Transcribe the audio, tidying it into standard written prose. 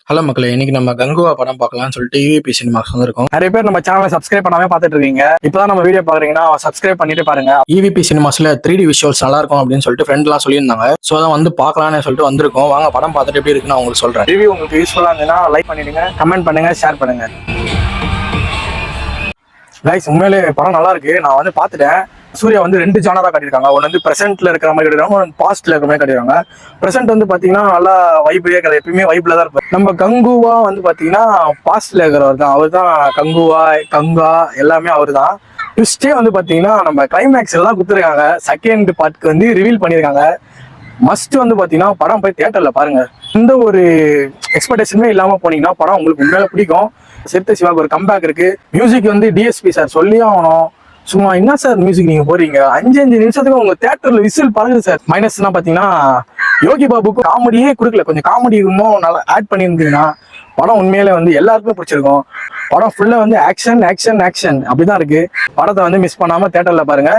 Hello மக்களே, இன்னைக்கு நம்ம கங்குவா படம் பார்க்கலாம்னு சொல்லிட்டு யூஏபி சினிமாஸ் வந்திருக்கோம். நிறைய பேர் நம்ம சேனலை சப்ஸ்கிரைப் பண்ணாம பார்த்துட்டு இருக்கீங்க. இப்பதான் நம்ம வீடியோ பாக்குறீங்கன்னா சப்ஸ்கிரைப் பண்ணிட்டு பாருங்க. ஈவிபி சினிமாஸ்ல 3D விஷுவல்ஸ் நல்லா இருக்கும் அப்படின்னு சொல்லிட்டு ஃப்ரெண்ட்லாம் சொல்லியிருந்தாங்க. ஸோ அதான் வந்து பார்க்கலாம்னு சொல்லிட்டு வந்திருக்கோம். வாங்க படம் பார்த்துட்டு எப்படி இருக்குன்னு உங்களுக்கு சொல்றேன். ரிவ்யூ உங்களுக்கு யூஸ்ஃபுல்லா இருந்ததுன்னா லைக் பண்ணிடுங்க, கமெண்ட் பண்ணுங்க, ஷேர் பண்ணுங்க. கைஸ், உண்மையிலே படம் நல்லா இருக்கு. நான் வந்து பார்த்துட்டேன். சூர்யா வந்து 2 ஜானரா காட்டியிருக்காங்க. ஒன்று வந்து பிரசென்ட்ல இருக்கிற மாதிரி காட்டிருக்காங்க, ஒன்று பாஸ்ட்ல இருக்கிற மாதிரி காட்டிருக்காங்க. பிரசென்ட் வந்து பாத்தீங்கன்னா நல்லா வைப்லயே கிடையாது, எப்பயுமே வைப்ல தான் இருப்பாரு. நம்ம கங்குவா வந்து பாத்தீங்கன்னா பாஸ்ட்ல இருக்கிறவர் தான். அவர் தான் கங்குவா, கங்கா எல்லாமே அவர் தான். ட்விஸ்டே வந்து பாத்தீங்கன்னா நம்ம கிளைமேக்ஸ் எல்லாம் கொடுத்துருக்காங்க. செகண்ட் பார்ட்க்கு வந்து ரிவீல் பண்ணியிருக்காங்க. மஸ்ட் வந்து பாத்தீங்கன்னா படம் போய் தியேட்டர்ல பாருங்க. எந்த ஒரு எக்ஸ்பெக்டேஷனுமே இல்லாம போனீங்கன்னா படம் உங்களுக்கு உண்மையில பிடிக்கும். சிறுத்தை சிவாக்கு ஒரு கம்பேக் இருக்கு. மியூசிக் வந்து டிஎஸ்பி சார் சொல்லியும் ஆகணும். சும்மா என்ன சார் மியூசிக் நீங்க போறீங்க, 5 நிமிஷத்துக்கு உங்க தியேட்டர்ல விசில் பாருங்க சார். மைனஸ்னா பாத்தீங்கன்னா யோகி பாபுக்கு காமெடியே கொடுக்கல. கொஞ்சம் காமெடி இன்னும் நல்லா ஆட் பண்ணியிருந்தீங்கன்னா படம் உண்மையில வந்து எல்லாருக்குமே பிடிச்சிருக்கும். படம் ஃபுல்லா வந்து ஆக்ஷன் ஆக்ஷன் ஆக்ஷன் அப்படிதான் இருக்கு. படத்தை வந்து மிஸ் பண்ணாம தியேட்டர்ல பாருங்க.